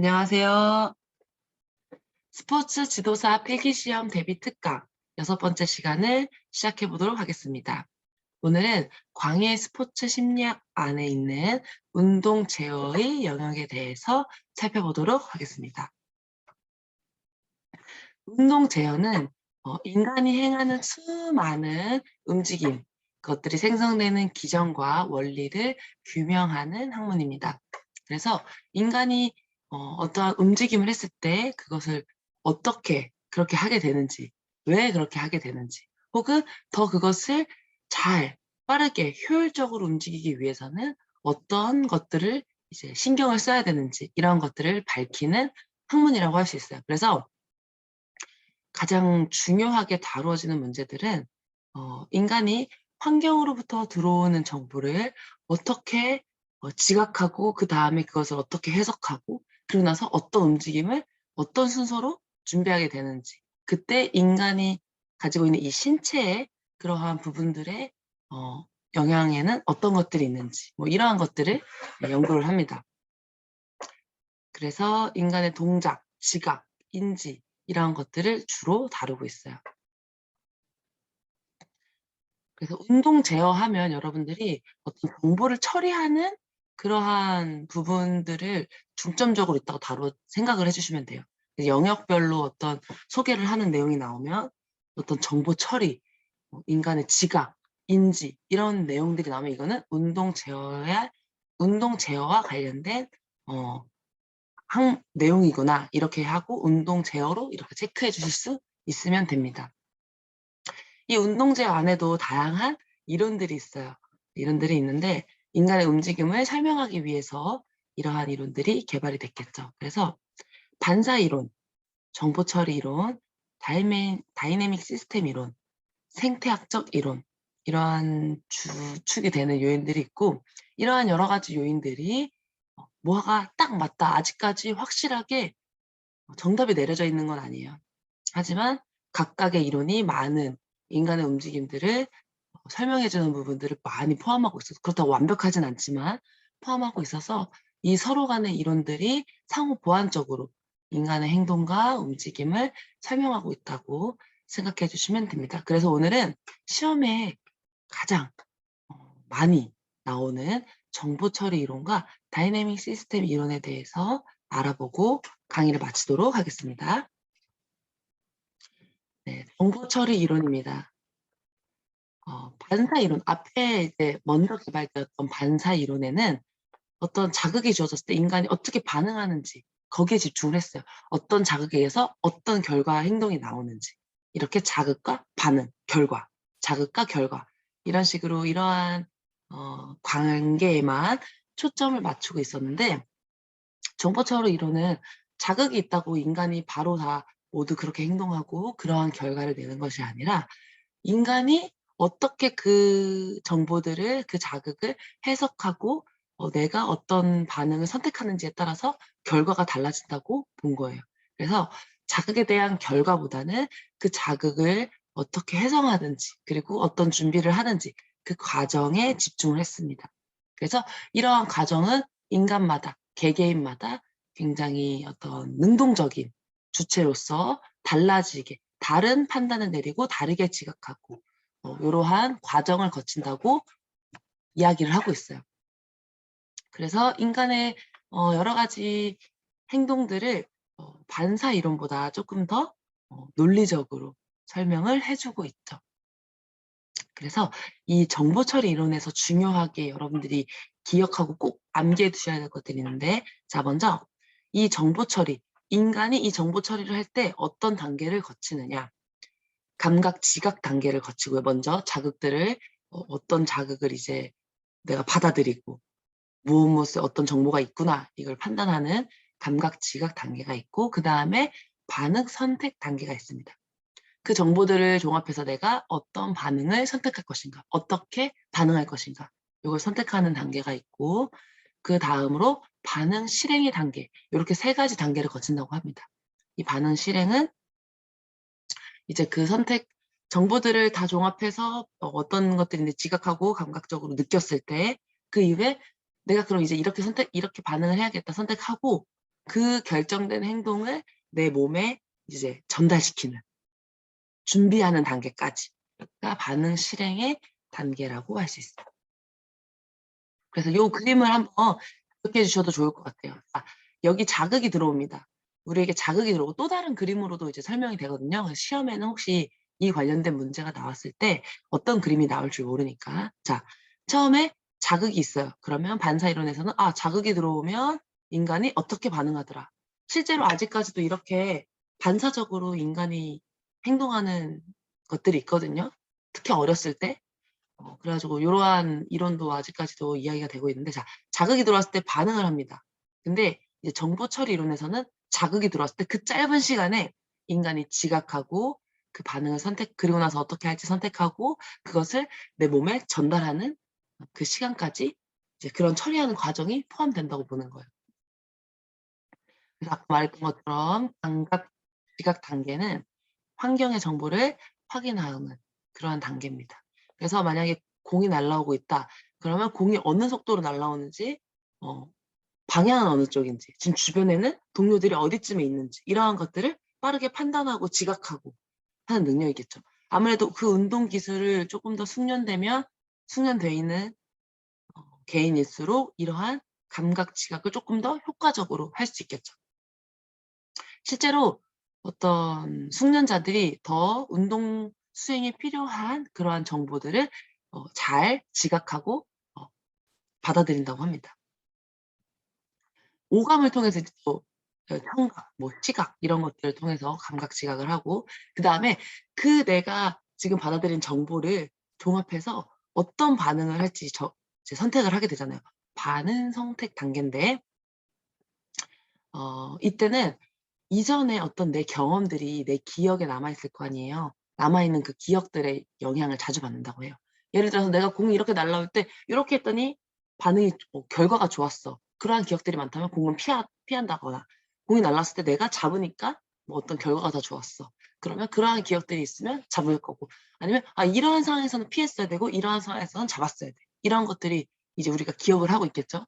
안녕하세요. 스포츠 지도사 필기시험 대비 특강 6번째 시간을 시작해 보도록 하겠습니다. 오늘은 광해 스포츠 심리학 안에 있는 운동 제어의 영역에 대해서 살펴보도록 하겠습니다. 운동 제어는 인간이 행하는 수많은 움직임, 그것들이 생성되는 기전과 원리를 규명하는 학문입니다. 그래서 인간이 어떠한 움직임을 했을 때 그것을 어떻게 그렇게 하게 되는지, 왜 그렇게 하게 되는지, 혹은 더 그것을 잘, 빠르게, 효율적으로 움직이기 위해서는 어떤 것들을 이제 신경을 써야 되는지, 이런 것들을 밝히는 학문이라고 할 수 있어요. 그래서 가장 중요하게 다루어지는 문제들은 인간이 환경으로부터 들어오는 정보를 어떻게 지각하고 그다음에 그것을 어떻게 해석하고 그러고 나서 어떤 움직임을 어떤 순서로 준비하게 되는지, 그때 인간이 가지고 있는 이 신체의 그러한 부분들의 영향에는 어떤 것들이 있는지, 뭐 이러한 것들을 연구를 합니다. 그래서 인간의 동작, 지각, 인지 이러한 것들을 주로 다루고 있어요. 그래서 운동 제어하면 여러분들이 어떤 정보를 처리하는 그러한 부분들을 중점적으로 있다고 생각을 해주시면 돼요. 영역별로 어떤 소개를 하는 내용이 나오면 어떤 정보 처리, 인간의 지각, 인지 이런 내용들이 나오면 이거는 운동 제어와 관련된 내용이구나 이렇게 하고 운동 제어로 이렇게 체크해 주실 수 있으면 됩니다. 이 운동제어 안에도 다양한 이론들이 있어요. 이론들이 있는데 인간의 움직임을 설명하기 위해서 이러한 이론들이 개발이 됐겠죠. 그래서 반사 이론, 정보 처리 이론, 다이내믹 시스템 이론, 생태학적 이론, 이러한 주축이 되는 요인들이 있고, 이러한 여러 가지 요인들이 뭐가 딱 맞다, 아직까지 확실하게 정답이 내려져 있는 건 아니에요. 하지만 각각의 이론이 많은 인간의 움직임들을 설명해주는 부분들을 많이 포함하고 있어서, 그렇다고 완벽하진 않지만 포함하고 있어서 이 서로 간의 이론들이 상호 보완적으로 인간의 행동과 움직임을 설명하고 있다고 생각해 주시면 됩니다. 그래서 오늘은 시험에 가장 많이 나오는 정보 처리 이론과 다이내믹 시스템 이론에 대해서 알아보고 강의를 마치도록 하겠습니다. 네, 정보 처리 이론입니다. 반사 이론, 앞에 이제 먼저 개발되었던 반사 이론에는 어떤 자극이 주어졌을 때 인간이 어떻게 반응하는지 거기에 집중을 했어요. 어떤 자극에 의해서 어떤 결과 행동이 나오는지, 이렇게 자극과 반응, 결과, 자극과 결과 이런 식으로 이러한 관계에만 초점을 맞추고 있었는데, 정보처리 이론은 자극이 있다고 인간이 바로 다 모두 그렇게 행동하고 그러한 결과를 내는 것이 아니라 인간이 어떻게 그 정보들을, 그 자극을 해석하고 내가 어떤 반응을 선택하는지에 따라서 결과가 달라진다고 본 거예요. 그래서 자극에 대한 결과보다는 그 자극을 어떻게 해석하는지, 그리고 어떤 준비를 하는지 그 과정에 집중을 했습니다. 그래서 이러한 과정은 인간마다, 개개인마다 굉장히 어떤 능동적인 주체로서 달라지게, 다른 판단을 내리고 다르게 지각하고 이러한 과정을 거친다고 이야기를 하고 있어요. 그래서 인간의 여러 가지 행동들을 반사 이론보다 조금 더 논리적으로 설명을 해주고 있죠. 그래서 이 정보 처리 이론에서 중요하게 여러분들이 기억하고 꼭 암기해 두셔야 될 것들이 있는데, 자, 먼저 이 정보 처리, 인간이 이 정보 처리를 할 때 어떤 단계를 거치느냐, 감각, 지각 단계를 거치고요. 먼저 자극들을 어떤 자극을 이제 내가 받아들이고 무엇 어떤 정보가 있구나 이걸 판단하는 감각, 지각 단계가 있고, 그 다음에 반응, 선택 단계가 있습니다. 그 정보들을 종합해서 내가 어떤 반응을 선택할 것인가, 어떻게 반응할 것인가, 이걸 선택하는 단계가 있고, 그 다음으로 반응, 실행의 단계, 이렇게 3가지 단계를 거친다고 합니다. 이 반응, 실행은 이제 그 정보들을 다 종합해서 어떤 것들인지 지각하고 감각적으로 느꼈을 때, 그 이후에 내가 그럼 이제 이렇게 반응을 해야겠다 선택하고, 그 결정된 행동을 내 몸에 이제 전달시키는, 준비하는 단계까지가 반응 실행의 단계라고 할 수 있어요. 그래서 요 그림을 한번 기억해 주셔도 좋을 것 같아요. 여기 자극이 들어옵니다. 우리에게 자극이 들어오고 또 다른 그림으로도 이제 설명이 되거든요. 그래서 시험에는 혹시 이 관련된 문제가 나왔을 때 어떤 그림이 나올 줄 모르니까. 자, 처음에 자극이 있어요. 그러면 반사이론에서는 자극이 들어오면 인간이 어떻게 반응하더라. 실제로 아직까지도 이렇게 반사적으로 인간이 행동하는 것들이 있거든요. 특히 어렸을 때. 그래 가지고 요러한 이론도 아직까지도 이야기가 되고 있는데, 자, 자극이 들어왔을 때 반응을 합니다. 근데 이제 정보 처리 이론에서는 자극이 들어왔을 때 그 짧은 시간에 인간이 지각하고 그 반응을 그리고 나서 어떻게 할지 선택하고 그것을 내 몸에 전달하는 그 시간까지 이제 그런 처리하는 과정이 포함된다고 보는 거예요. 그래서 아까 말했던 것처럼 감각, 지각 단계는 환경의 정보를 확인하는 그러한 단계입니다. 그래서 만약에 공이 날아오고 있다. 그러면 공이 어느 속도로 날아오는지, 방향은 어느 쪽인지, 지금 주변에는 동료들이 어디쯤에 있는지, 이러한 것들을 빠르게 판단하고 지각하고 하는 능력이겠죠. 아무래도 그 운동 기술을 조금 더 숙련돼 있는 개인일수록 이러한 감각 지각을 조금 더 효과적으로 할 수 있겠죠. 실제로 어떤 숙련자들이 더 운동 수행에 필요한 그러한 정보들을 잘 지각하고 받아들인다고 합니다. 오감을 통해서 이제 또 청각, 시각 이런 것들을 통해서 감각 지각을 하고, 그다음에 그 내가 지금 받아들인 정보를 종합해서 어떤 반응을 할지 이제 선택을 하게 되잖아요. 반응 선택 단계인데, 이때는 이전에 어떤 내 경험들이 내 기억에 남아있을 거 아니에요. 남아있는 그 기억들의 영향을 자주 받는다고 해요. 예를 들어서 내가 공이 이렇게 날아올 때 이렇게 했더니 반응이 결과가 좋았어. 그러한 기억들이 많다면 공은 피한다거나, 공이 날아왔을 때 내가 잡으니까 어떤 결과가 더 좋았어. 그러면 그러한 기억들이 있으면 잡을 거고, 아니면 이러한 상황에서는 피했어야 되고 이러한 상황에서는 잡았어야 돼. 이런 것들이 이제 우리가 기억을 하고 있겠죠.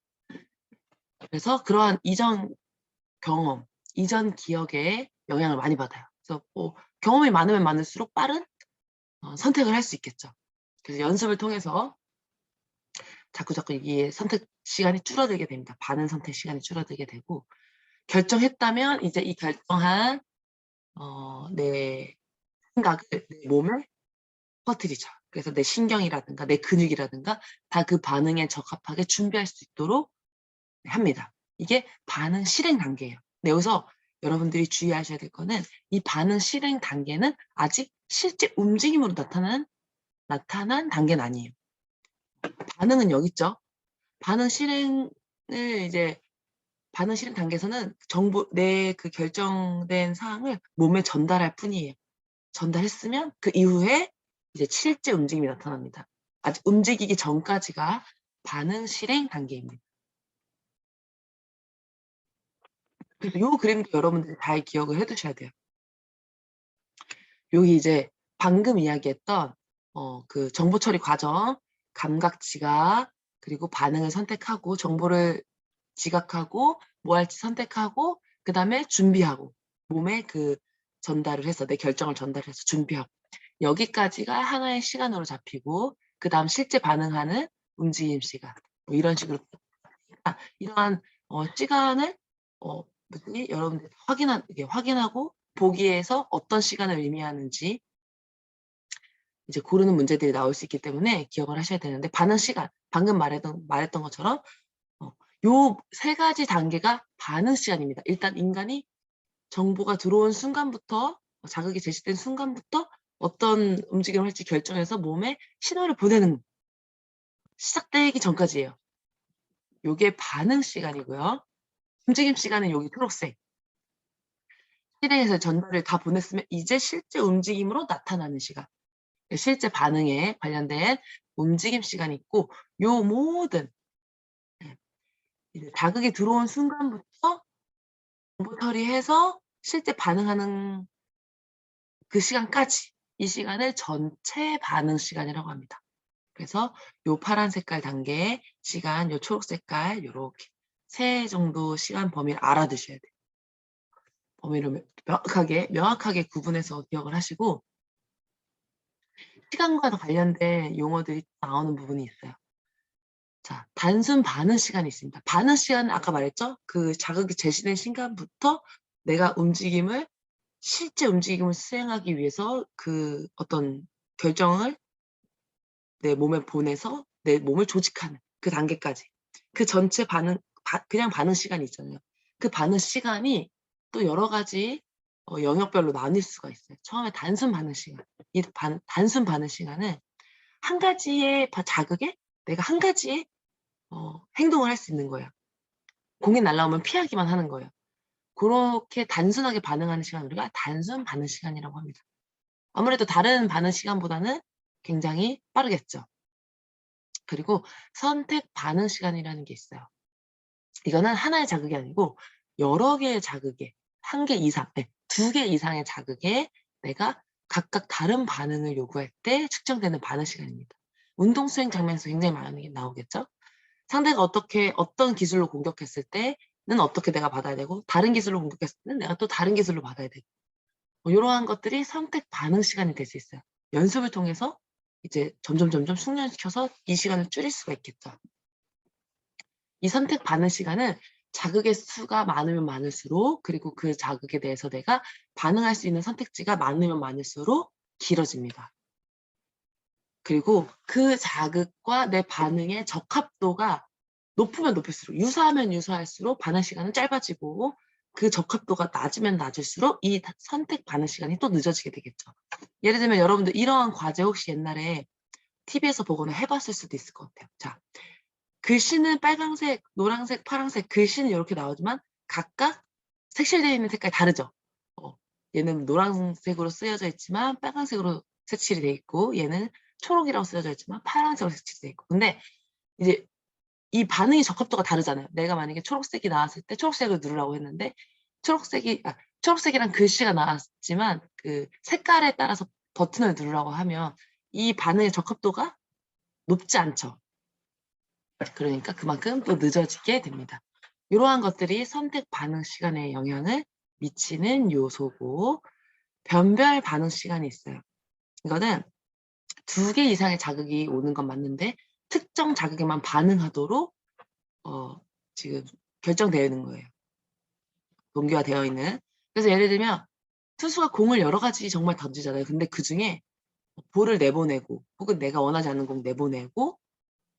그래서 그러한 이전 경험, 이전 기억에 영향을 많이 받아요. 그래서 경험이 많으면 많을수록 빠른 선택을 할 수 있겠죠. 그래서 연습을 통해서 자꾸자꾸 이게 선택 시간이 줄어들게 됩니다. 반응 선택 시간이 줄어들게 되고, 결정했다면 이제 이 결정한 내 생각을 내 몸에 퍼뜨리죠. 그래서 내 신경이라든가 내 근육이라든가 다 그 반응에 적합하게 준비할 수 있도록 합니다. 이게 반응 실행 단계예요. 근데 여기서 여러분들이 주의하셔야 될 거는, 이 반응 실행 단계는 아직 실제 움직임으로 나타난 단계는 아니에요. 반응은 여기 있죠. 반응 실행 단계에서는 내 그 결정된 사항을 몸에 전달할 뿐이에요. 전달했으면 그 이후에 이제 실제 움직임이 나타납니다. 아직 움직이기 전까지가 반응 실행 단계입니다. 그래서 요 그림도 여러분들이 잘 기억을 해 두셔야 돼요. 여기 이제 방금 이야기했던 그 정보 처리 과정, 감각 지각, 그리고 반응을 선택하고 정보를 지각하고 뭐 할지 선택하고, 그다음에 준비하고, 몸에 그 전달을 해서 내 결정을 전달해서 준비하고, 여기까지가 하나의 시간으로 잡히고, 그다음 실제 반응하는 움직임 시간, 이런 식으로 이러한 시간을 여러분들이 확인하고 보기에서 어떤 시간을 의미하는지 이제 고르는 문제들이 나올 수 있기 때문에 기억을 하셔야 되는데, 반응 시간, 방금 말했던 것처럼 요 세 가지 단계가 반응 시간입니다. 일단 인간이 정보가 들어온 순간부터, 자극이 제시된 순간부터 어떤 움직임을 할지 결정해서 몸에 신호를 보내는, 시작되기 전까지예요. 요게 반응 시간이고요. 움직임 시간은 여기 초록색. 실행해서 전달을 다 보냈으면 이제 실제 움직임으로 나타나는 시간. 실제 반응에 관련된 움직임 시간이 있고, 요 모든 이제 자극이 들어온 순간부터 정보 처리해서 실제 반응하는 그 시간까지, 이 시간을 전체 반응 시간이라고 합니다. 그래서 요 파란 색깔 단계 시간, 요 초록 색깔 요렇게 3 정도 시간 범위를 알아두셔야 돼요. 범위를 명확하게 구분해서 기억을 하시고, 시간과 관련된 용어들이 나오는 부분이 있어요. 자, 단순 반응 시간이 있습니다. 반응 시간은 아까 말했죠? 그 자극이 제시된 순간부터 내가 실제 움직임을 수행하기 위해서 그 어떤 결정을 내 몸에 보내서 내 몸을 조직하는 그 단계까지. 그 전체 그냥 반응 시간이 있잖아요. 그 반응 시간이 또 여러 가지 영역별로 나뉠 수가 있어요. 처음에 단순 반응 시간. 단순 반응 시간은 한 가지의 자극에 내가 한 가지의 행동을 할 수 있는 거예요. 공이 날아오면 피하기만 하는 거예요. 그렇게 단순하게 반응하는 시간을 우리가 단순 반응 시간이라고 합니다. 아무래도 다른 반응 시간보다는 굉장히 빠르겠죠. 그리고 선택 반응 시간이라는 게 있어요. 이거는 하나의 자극이 아니고 여러 개의 자극에, 한 개 이상, 네, 2개 이상의 자극에 내가 각각 다른 반응을 요구할 때 측정되는 반응 시간입니다. 운동 수행 장면에서 굉장히 많이 나오겠죠? 상대가 어떤 기술로 공격했을 때는 어떻게 내가 받아야 되고, 다른 기술로 공격했을 때는 내가 또 다른 기술로 받아야 되고, 이러한 것들이 선택 반응 시간이 될 수 있어요. 연습을 통해서 이제 점점 숙련시켜서 이 시간을 줄일 수가 있겠죠. 이 선택 반응 시간은 자극의 수가 많으면 많을수록, 그리고 그 자극에 대해서 내가 반응할 수 있는 선택지가 많으면 많을수록 길어집니다. 그리고 그 자극과 내 반응의 적합도가 높으면 높을수록, 유사하면 유사할수록 반응 시간은 짧아지고, 그 적합도가 낮으면 낮을수록 이 선택 반응 시간이 또 늦어지게 되겠죠. 예를 들면 여러분들 이러한 과제 혹시 옛날에 TV에서 보거나 해봤을 수도 있을 것 같아요. 자, 글씨는 빨강색, 노란색, 파란색, 글씨는 이렇게 나오지만 각각 색칠되어 있는 색깔이 다르죠. 얘는 노란색으로 쓰여져 있지만 빨간색으로 색칠이 돼 있고, 얘는 초록이라고 쓰여져 있지만 파란색으로 색칠이 돼 있고. 근데 이제 이 반응의 적합도가 다르잖아요. 내가 만약에 초록색이 나왔을 때 초록색을 누르라고 했는데 초록색이란 글씨가 나왔지만 그 색깔에 따라서 버튼을 누르라고 하면 이 반응의 적합도가 높지 않죠. 그러니까 그만큼 또 늦어지게 됩니다. 이러한 것들이 선택 반응 시간에 영향을 미치는 요소고, 변별 반응 시간이 있어요. 이거는 2개 이상의 자극이 오는 건 맞는데 특정 자극에만 반응하도록 지금 결정되어 있는 거예요. 동기화되어 있는. 그래서 예를 들면 투수가 공을 여러 가지 정말 던지잖아요. 근데 그중에 볼을 내보내고, 혹은 내가 원하지 않는 공 내보내고,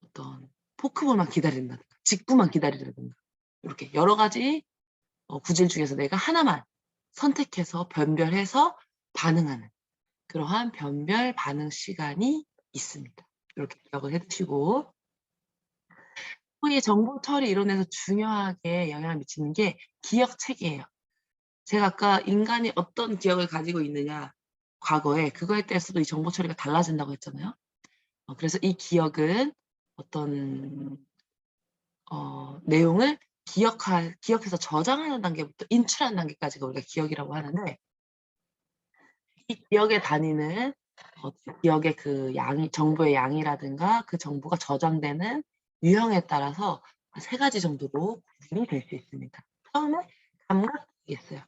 어떤 포크볼만 기다린다든가 직구만 기다린다든가, 이렇게 여러 가지 구질 중에서 내가 하나만 선택해서 변별해서 반응하는 그러한 변별 반응 시간이 있습니다. 이렇게 기억을 해두시고, 이 정보 처리 이론에서 중요하게 영향을 미치는 게 기억 체계예요. 제가 아까 인간이 어떤 기억을 가지고 있느냐, 과거에 그거에 따라서도 이 정보 처리가 달라진다고 했잖아요. 그래서 이 기억은 어떤 내용을 기억해서 저장하는 단계부터 인출하는 단계까지가 우리가 기억이라고 하는데, 이 기억의 단위는 기억의 그 정보의 양이라든가 그 정보가 저장되는 유형에 따라서 3가지 정도로 구분이 될 수 있습니다. 처음에 감각이 있어요.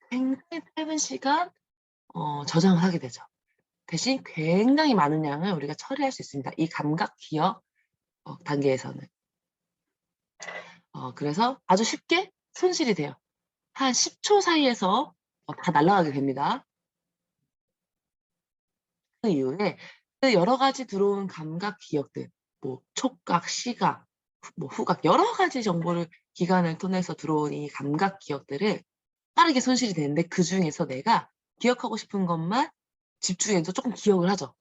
굉장히 짧은 시간 저장을 하게 되죠. 대신 굉장히 많은 양을 우리가 처리할 수 있습니다. 이 감각 기억 단계에서는. 그래서 아주 쉽게 손실이 돼요. 한 10초 사이에서 다 날아가게 됩니다. 그 이후에 그 여러 가지 들어온 감각 기억들, 뭐 촉각, 시각, 뭐 후각, 여러 가지 기관을 통해서 들어온 이 감각 기억들을 빠르게 손실이 되는데, 그 중에서 내가 기억하고 싶은 것만 집중해서 조금 기억을 하죠.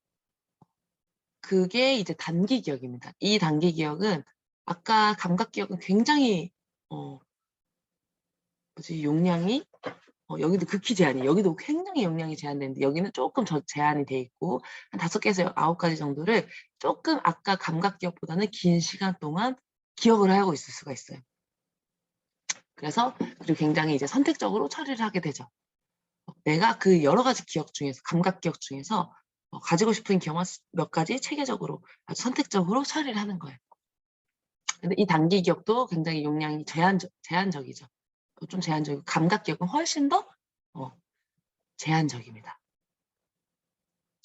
그게 이제 단기 기억입니다. 이 단기 기억은 아까 감각 기억은 굉장히 용량이 여기도 극히 제한이, 여기도 굉장히 용량이 제한되는데 여기는 조금 제한이 돼 있고, 한 5개에서 9가지 정도를 조금 아까 감각 기억보다는 긴 시간 동안 기억을 하고 있을 수가 있어요. 그리고 굉장히 이제 선택적으로 처리를 하게 되죠. 내가 그 여러 가지 기억 중에서, 감각 기억 중에서 가지고 싶은 기억만 몇 가지 체계적으로 아주 선택적으로 처리를 하는 거예요. 근데 이 단기 기억도 굉장히 용량이 제한적이죠. 좀 제한적이고, 감각 기억은 훨씬 더 어 제한적입니다.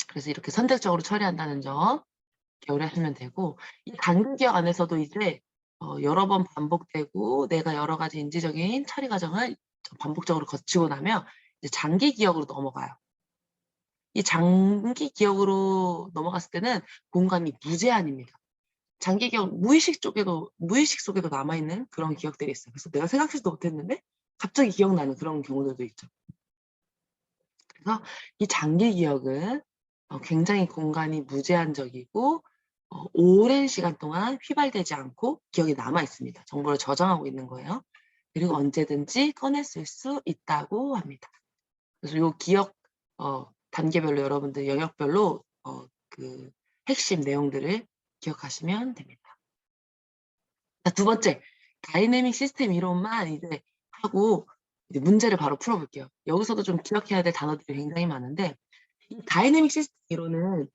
그래서 이렇게 선택적으로 처리한다는 점 기억을 하시면 되고, 이 단기 기억 안에서도 이제 여러 번 반복되고 내가 여러 가지 인지적인 처리 과정을 좀 반복적으로 거치고 나면 이제 장기 기억으로 넘어가요. 이 장기 기억으로 넘어갔을 때는 공간이 무제한입니다. 장기 기억 무의식 속에도 남아있는 그런 기억들이 있어요. 그래서 내가 생각지도 못했는데 갑자기 기억나는 그런 경우들도 있죠. 그래서 이 장기 기억은 굉장히 공간이 무제한적이고 오랜 시간 동안 휘발되지 않고 기억이 남아 있습니다. 정보를 저장하고 있는 거예요. 그리고 언제든지 꺼내 쓸 수 있다고 합니다. 그래서 요 기억 단계별로 여러분들 영역별로 그 핵심 내용들을 기억하시면 됩니다. 자, 두 번째, 다이내믹 시스템 이론만 이제 하고 이제 문제를 바로 풀어볼게요. 여기서도 좀 기억해야 될 단어들이 굉장히 많은데, 이 다이내믹 시스템 이론은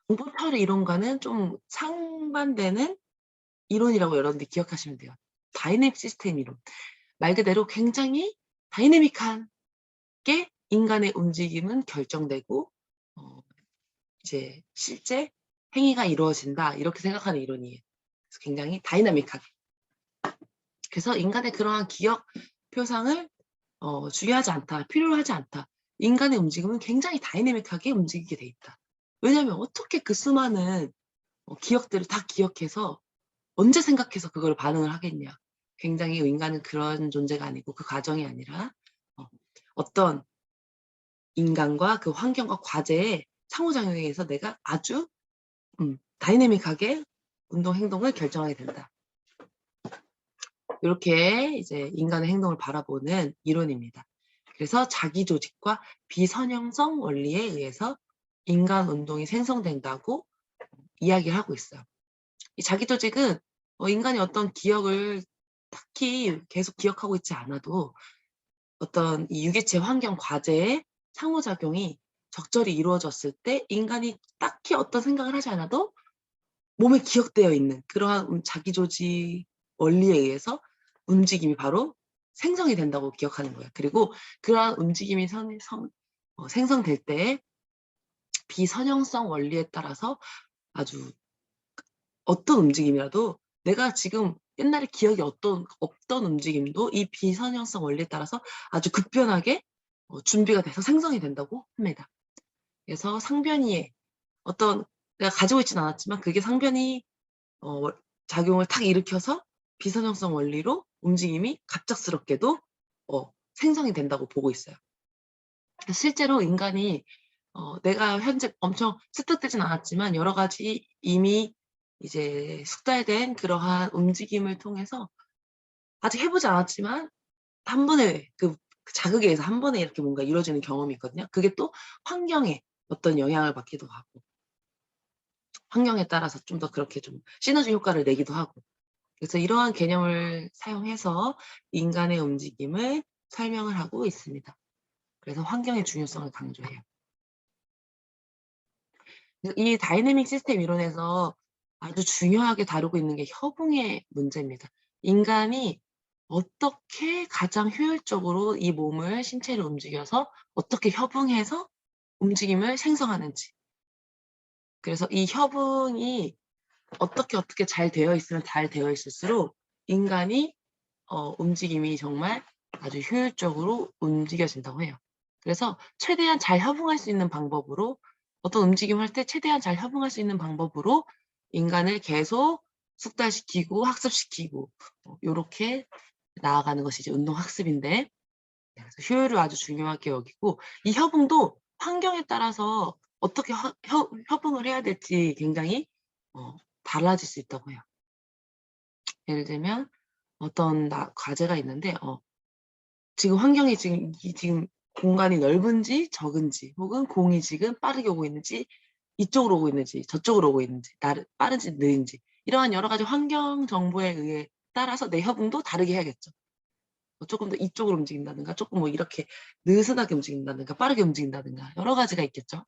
정보 처리 이론과는 좀 상반되는 이론이라고 여러분들이 기억하시면 돼요. 다이내믹 시스템 이론. 말 그대로 굉장히 다이내믹한 게 인간의 움직임은 결정되고 이제 실제 행위가 이루어진다, 이렇게 생각하는 이론이에요. 그래서 굉장히 다이나믹하게. 그래서 인간의 그러한 기억 표상을 중요하지 않다, 필요하지 않다. 인간의 움직임은 굉장히 다이내믹하게 움직이게 돼 있다. 왜냐하면 어떻게 그 수많은 기억들을 다 기억해서 언제 생각해서 그걸 반응을 하겠냐. 굉장히 인간은 그런 존재가 아니고 그 과정이 아니라 어떤 인간과 그 환경과 과제의 상호작용에 의해서 내가 아주 다이내믹하게 운동 행동을 결정하게 된다. 이렇게 이제 인간의 행동을 바라보는 이론입니다. 그래서 자기 조직과 비선형성 원리에 의해서 인간 운동이 생성된다고 이야기를 하고 있어요. 이 자기 조직은 인간이 어떤 기억을 딱히 계속 기억하고 있지 않아도 어떤 이 유기체 환경 과제의 상호작용이 적절히 이루어졌을 때 인간이 딱히 어떤 생각을 하지 않아도 몸에 기억되어 있는 그러한 자기 조직 원리에 의해서 움직임이 바로 생성이 된다고 기억하는 거예요. 그리고 그러한 움직임이 생성될 때 비선형성 원리에 따라서 아주 어떤 움직임이라도 내가 지금 옛날에 기억이 없던 움직임도 이 비선형성 원리에 따라서 아주 급변하게 준비가 돼서 생성이 된다고 합니다. 그래서 상변이에 어떤 내가 가지고 있진 않았지만 그게 상변이 작용을 탁 일으켜서 비선형성 원리로 움직임이 갑작스럽게도 생성이 된다고 보고 있어요. 실제로 인간이 내가 현재 엄청 습득되진 않았지만 여러 가지 이미 이제 숙달된 그러한 움직임을 통해서 아직 해보지 않았지만 한 번에 그 자극에 의해서 한 번에 이렇게 뭔가 이루어지는 경험이 있거든요. 그게 또 환경에 어떤 영향을 받기도 하고 환경에 따라서 좀 더 그렇게 좀 시너지 효과를 내기도 하고, 그래서 이러한 개념을 사용해서 인간의 움직임을 설명을 하고 있습니다. 그래서 환경의 중요성을 강조해요. 이 다이내믹 시스템 이론에서 아주 중요하게 다루고 있는 게 협응의 문제입니다. 인간이 어떻게 가장 효율적으로 이 몸을, 신체를 움직여서 어떻게 협응해서 움직임을 생성하는지. 그래서 이 협응이 어떻게 잘 되어 있으면 잘 되어 있을수록 인간이 움직임이 정말 아주 효율적으로 움직여진다고 해요. 그래서 최대한 잘 협응할 수 있는 방법으로, 어떤 움직임을 할 때 최대한 잘 협응할 수 있는 방법으로 인간을 계속 숙달시키고 학습시키고 요렇게 나아가는 것이 이제 운동학습인데, 그래서 효율을 아주 중요하게 여기고 이 협응도 환경에 따라서 어떻게 협응을 해야 될지 굉장히 달라질 수 있다고 해요. 예를 들면 어떤 과제가 있는데 지금 환경이 지금 공간이 넓은지 적은지, 혹은 공이 지금 빠르게 오고 있는지, 이쪽으로 오고 있는지 저쪽으로 오고 있는지, 빠른지 느린지, 이러한 여러 가지 환경 정보에 의해 따라서 내 협응도 다르게 해야겠죠. 조금 더 이쪽으로 움직인다든가, 조금 뭐 이렇게 느슨하게 움직인다든가, 빠르게 움직인다든가, 여러 가지가 있겠죠.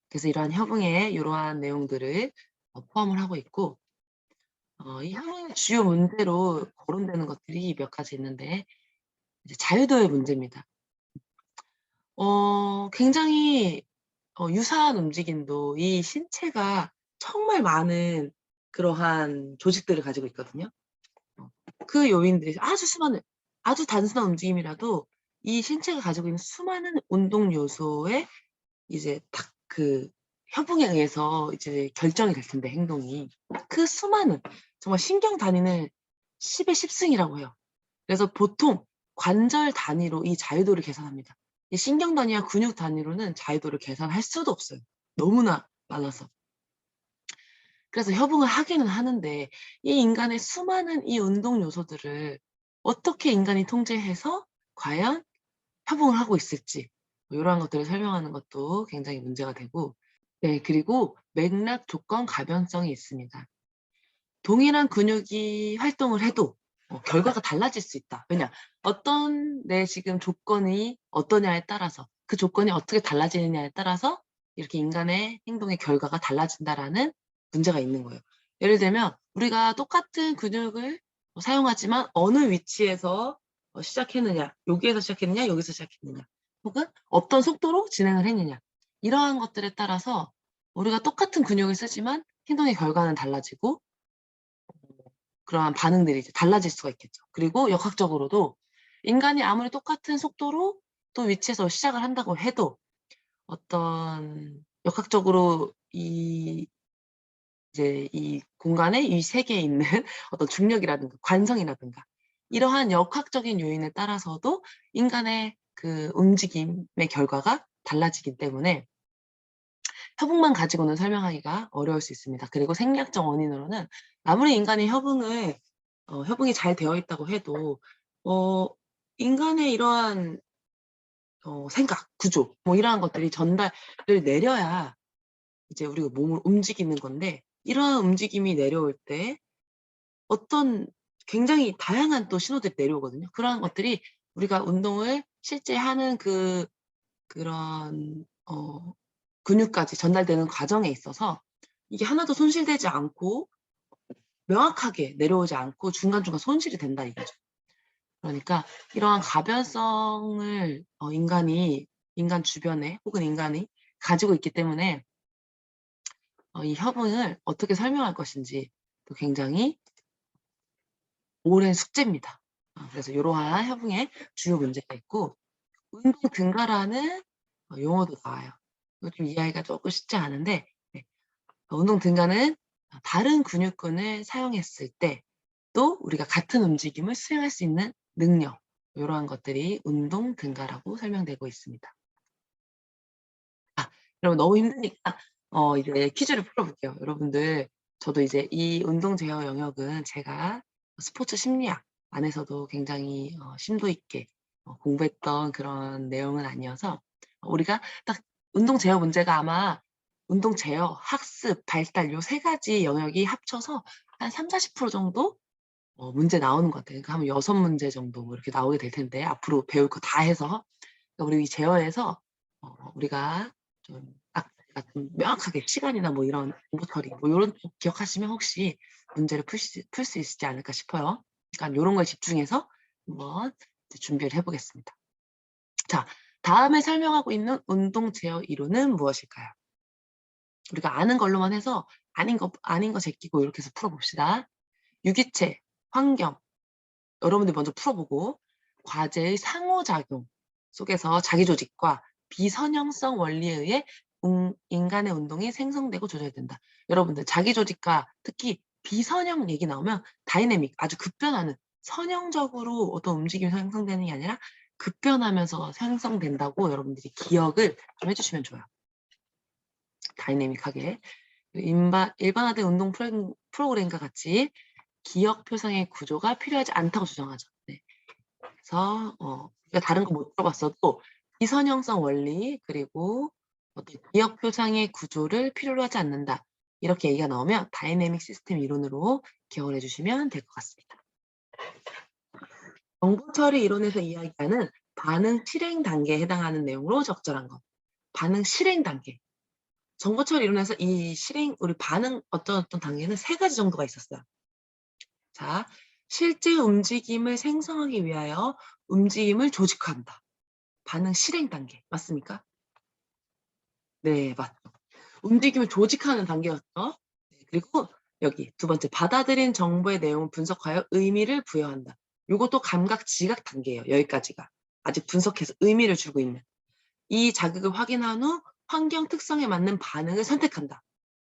그래서 이러한 협응에 이러한 내용들을 포함을 하고 있고, 이 협응의 주요 문제로 거론되는 것들이 몇 가지 있는데, 이제 자유도의 문제입니다. 굉장히 유사한 움직임도 이 신체가 정말 많은 그러한 조직들을 가지고 있거든요. 그 요인들이 아주 단순한 움직임이라도 이 신체가 가지고 있는 수많은 운동 요소에 이제 딱 그 협응에 의해서 이제 결정이 될 텐데, 행동이. 그 수많은 정말 신경 단위는 10의 10승이라고 해요. 그래서 보통 관절 단위로 이 자유도를 계산합니다. 이 신경 단위와 근육 단위로는 자유도를 계산할 수도 없어요. 너무나 많아서. 그래서 협응을 하기는 하는데, 이 인간의 수많은 이 운동 요소들을 어떻게 인간이 통제해서 과연 협응을 하고 있을지, 뭐 이러한 것들을 설명하는 것도 굉장히 문제가 되고, 네, 그리고 맥락 조건 가변성이 있습니다. 동일한 근육이 활동을 해도 결과가 달라질 수 있다. 왜냐? 어떤 내 지금 조건이 어떠냐에 따라서, 그 조건이 어떻게 달라지느냐에 따라서 이렇게 인간의 행동의 결과가 달라진다라는 문제가 있는 거예요. 예를 들면 우리가 똑같은 근육을 사용하지만 어느 위치에서 시작했느냐, 여기에서 시작했느냐, 여기서 시작했느냐, 혹은 어떤 속도로 진행을 했느냐, 이러한 것들에 따라서 우리가 똑같은 근육을 쓰지만 행동의 결과는 달라지고 그러한 반응들이 이제 달라질 수가 있겠죠. 그리고 역학적으로도 인간이 아무리 똑같은 속도로 또 위치에서 시작을 한다고 해도 어떤 역학적으로 이제 이 공간에 이 세계에 있는 어떤 중력이라든가 관성이라든가 이러한 역학적인 요인에 따라서도 인간의 그 움직임의 결과가 달라지기 때문에 협응만 가지고는 설명하기가 어려울 수 있습니다. 그리고 생리학적 원인으로는 아무리 인간이 협응이 잘 되어 있다고 해도 인간의 이러한 생각, 구조 뭐 이러한 것들이 전달을 내려야 이제 우리가 몸을 움직이는 건데, 이러한 움직임이 내려올 때 어떤 굉장히 다양한 또 신호들이 내려오거든요. 그러한 것들이 우리가 운동을 실제 하는 그런 근육까지 전달되는 과정에 있어서 이게 하나도 손실되지 않고 명확하게 내려오지 않고 중간중간 손실이 된다 이거죠. 그러니까 이러한 가변성을 인간 주변에 혹은 인간이 가지고 있기 때문에 이 협응을 어떻게 설명할 것인지 또 굉장히 오랜 숙제입니다. 그래서 이러한 협응의 주요 문제가 있고, 운동 등가라는 용어도 나와요. 이거 좀 이해하기가 조금 쉽지 않은데, 네. 운동 등가는 다른 근육근을 사용했을 때 또 우리가 같은 움직임을 수행할 수 있는 능력, 이러한 것들이 운동 등가라고 설명되고 있습니다. 여러분 너무 힘드니까 이제 퀴즈를 풀어볼게요. 여러분들, 저도 이제 이 운동 제어 영역은 제가 스포츠 심리학 안에서도 굉장히 심도 있게 공부했던 그런 내용은 아니어서, 우리가 딱 운동 제어 문제가 아마 운동 제어, 학습, 발달 요 세 가지 영역이 합쳐서 한 30~40% 정도 문제 나오는 것 같아요. 그러니까 한 6문제 정도 뭐 이렇게 나오게 될 텐데, 앞으로 배울 거 다 해서. 그러니까 우리 이 제어에서 우리가 좀 제가 좀 명확하게 시간이나 뭐 이런 정보 처리 뭐 요런 쪽 기억하시면 혹시 문제를 풀 수 있지 않을까 싶어요. 그러니까 요런 거에 집중해서 한번 이제 준비를 해 보겠습니다. 자, 다음에 설명하고 있는 운동 제어 이론은 무엇일까요? 우리가 아는 걸로만 해서 아닌 거 제끼고 이렇게 해서 풀어봅시다. 유기체, 환경, 여러분들 먼저 풀어보고, 과제의 상호작용 속에서 자기조직과 비선형성 원리에 의해 인간의 운동이 생성되고 조절된다. 여러분들 자기조직과 특히 비선형 얘기 나오면 다이내믹, 아주 급변하는, 선형적으로 어떤 움직임이 생성되는 게 아니라 급변하면서 생성된다고 여러분들이 기억을 좀 해주시면 좋아요. 다이내믹하게. 일반화된 운동 프로그램과 같이 기억 표상의 구조가 필요하지 않다고 주장하죠. 네. 그래서 우리가 다른 거 못 들어봤어도 비선형성 원리 그리고 어떤 기억 표상의 구조를 필요로 하지 않는다, 이렇게 얘기가 나오면 다이내믹 시스템 이론으로 기억을 해주시면 될 것 같습니다. 정보 처리 이론에서 이야기하는 반응 실행 단계에 해당하는 내용으로 적절한 것. 반응 실행 단계. 정보 처리 이론에서 이 우리 반응 어떤 단계는 3가지 정도가 있었어요. 자, 실제 움직임을 생성하기 위하여 움직임을 조직화한다. 반응 실행 단계. 맞습니까? 네, 맞죠. 움직임을 조직하는 단계였죠. 네, 그리고 여기 두 번째, 받아들인 정보의 내용을 분석하여 의미를 부여한다. 요것도 감각 지각 단계예요. 여기까지가. 아직 분석해서 의미를 주고 있는. 이 자극을 확인한 후 환경 특성에 맞는 반응을 선택한다.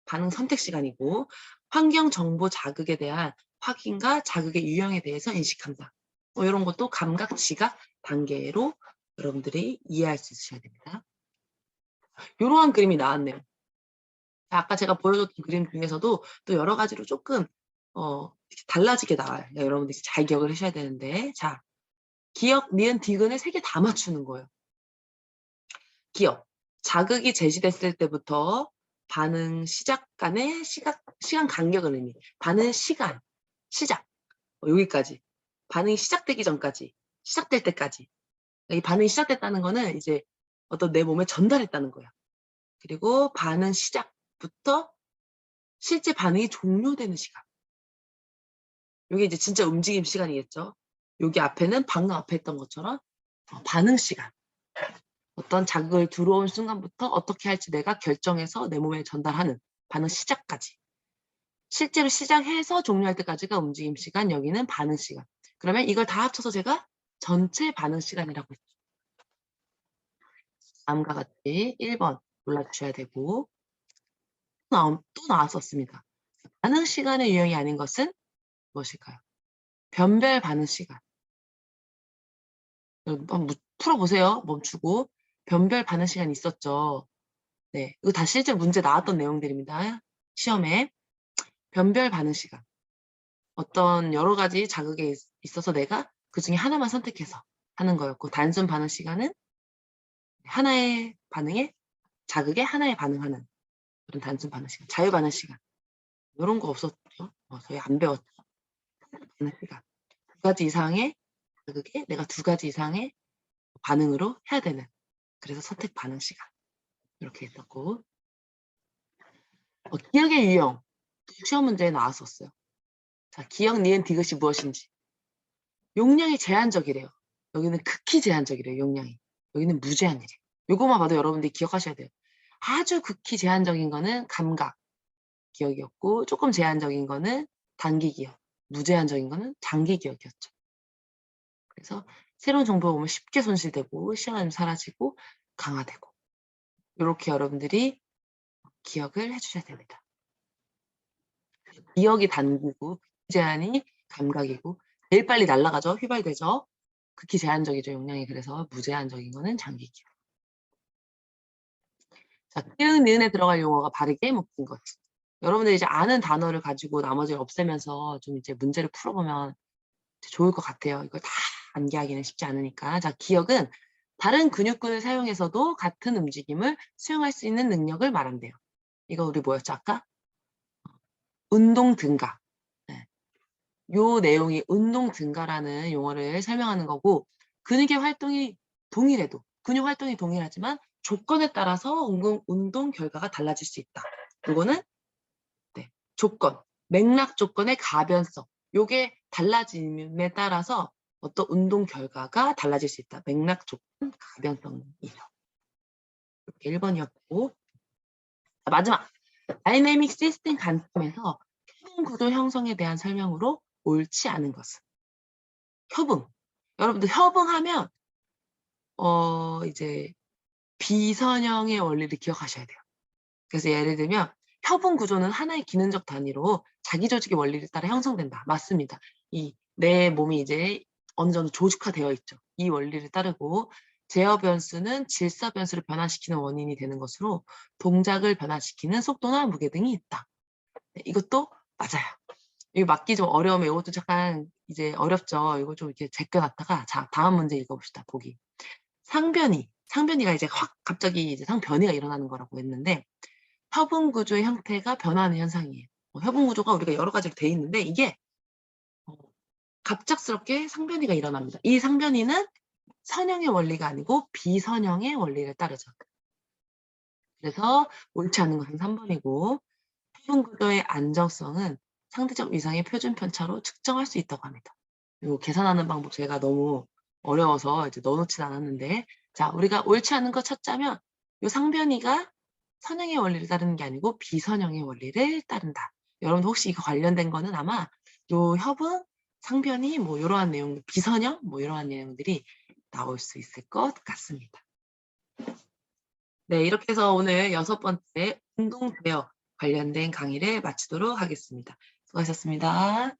반응 선택 시간이고, 환경 정보 자극에 대한 확인과 자극의 유형에 대해서 인식한다. 이런 것도 감각 지각 단계로 여러분들이 이해할 수 있으셔야 됩니다. 이러한 그림이 나왔네요. 아까 제가 보여줬던 그림 중에서도 또 여러 가지로 조금 달라지게 나와요. 그러니까 여러분들이 잘 기억을 하셔야 되는데, 자, 기억, 니은, 디귿을 3개 다 맞추는 거예요. 기억, 자극이 제시됐을 때부터 반응 시작 간의 시간 간격을 의미. 반응 시간, 시작, 여기까지. 반응이 시작되기 전까지, 시작될 때까지. 이 반응이 시작됐다는 거는 이제 어떤 내 몸에 전달했다는 거야. 그리고 반응 시작부터 실제 반응이 종료되는 시간. 이게 이제 진짜 움직임 시간이겠죠. 여기 앞에는 방금 앞에 했던 것처럼 반응 시간. 어떤 자극을 들어온 순간부터 어떻게 할지 내가 결정해서 내 몸에 전달하는 반응 시작까지. 실제로 시작해서 종료할 때까지가 움직임 시간, 여기는 반응 시간. 그러면 이걸 다 합쳐서 제가 전체 반응 시간이라고 했죠. 다음과 같이 1번 골라주셔야 되고, 또 나왔었습니다. 반응 시간의 유형이 아닌 것은 무엇일까요? 변별 반응 시간. 한번 풀어보세요. 멈추고. 변별 반응 시간이 있었죠. 네, 이거 다 실제 문제 나왔던 내용들입니다. 시험에. 변별 반응 시간. 어떤 여러 가지 자극에 있어서 내가 그 중에 하나만 선택해서 하는 거였고, 단순 반응 시간은 하나의 반응에, 자극에 하나에 반응하는 그런 단순 반응 시간. 자유 반응 시간. 이런 거 없었죠? 저희 안 배웠죠? 반응 시간. 2가지 이상의 자극에 내가 2가지 이상의 반응으로 해야 되는. 그래서 선택 반응 시간. 이렇게 했었고. 기억의 유형. 시험 문제에 나왔었어요. 자, 기억, 니은, 디귿이 무엇인지. 용량이 제한적이래요. 여기는 극히 제한적이래요, 용량이. 여기는 무제한이래요. 요거만 봐도 여러분들이 기억하셔야 돼요. 아주 극히 제한적인 거는 감각 기억이었고, 조금 제한적인 거는 단기 기억, 무제한적인 거는 장기 기억이었죠. 그래서 새로운 정보가 오면 쉽게 손실되고, 시간이 사라지고, 강화되고. 이렇게 여러분들이 기억을 해주셔야 됩니다. 기억이 단기고, 제한이 감각이고, 제일 빨리 날아가죠. 휘발되죠. 극히 제한적이죠. 용량이. 그래서 무제한적인 거는 장기 기억. 자, 니은, 니은에 들어갈 용어가 바르게 묶인 것. 여러분들이 이제 아는 단어를 가지고 나머지를 없애면서 좀 이제 문제를 풀어보면 좋을 것 같아요. 이걸 다 암기하기는 쉽지 않으니까. 자, 기억은 다른 근육군을 사용해서도 같은 움직임을 수행할 수 있는 능력을 말한대요. 이거 우리 뭐였죠, 아까? 운동 증가. 네. 요 내용이 운동 증가라는 용어를 설명하는 거고, 근육의 활동이 동일해도, 근육 활동이 동일하지만 조건에 따라서 운동 결과가 달라질 수 있다. 이거는 네, 조건, 맥락 조건의 가변성. 요게 달라짐에 따라서 어떤 운동 결과가 달라질 수 있다. 맥락 조건, 가변성이죠. 이렇게 1번이었고. 마지막. 다이내믹 시스템 관점에서 협응 구조 형성에 대한 설명으로 옳지 않은 것은. 협응. 여러분들 협응하면 이제 비선형의 원리를 기억하셔야 돼요. 그래서 예를 들면 협응 구조는 하나의 기능적 단위로 자기 조직의 원리를 따라 형성된다. 맞습니다. 내 몸이 이제 어느 정도 조직화되어 있죠. 이 원리를 따르고 제어 변수는 질서 변수를 변화시키는 원인이 되는 것으로 동작을 변화시키는 속도나 무게 등이 있다. 네, 이것도 맞아요. 이거 맞기 좀 어려우면 이것도 잠깐 이제 어렵죠. 이거 좀 이렇게 제껴놨다가 자, 다음 문제 읽어봅시다. 보기. 상변이가 이제 확 갑자기 이제 상변이가 일어나는 거라고 했는데 협응 구조의 형태가 변화하는 현상이에요. 협응 구조가 우리가 여러 가지로 돼 있는데 이게 갑작스럽게 상변이가 일어납니다. 이 상변이는 선형의 원리가 아니고 비선형의 원리를 따르죠. 그래서 옳지 않은 것은 3번이고 협응 구조의 안정성은 상대적 위상의 표준 편차로 측정할 수 있다고 합니다. 이거 계산하는 방법 제가 너무 어려워서 이제 넣어놓진 않았는데, 자, 우리가 옳지 않은 거 찾자면 요 상변이가 선형의 원리를 따르는 게 아니고 비선형의 원리를 따른다. 여러분 혹시 이거 관련된 거는 아마 요 협응, 상변이 뭐 이러한 내용, 비선형 뭐 이러한 내용들이 나올 수 있을 것 같습니다. 네, 이렇게 해서 오늘 6번째 운동 제어 관련된 강의를 마치도록 하겠습니다. 수고하셨습니다.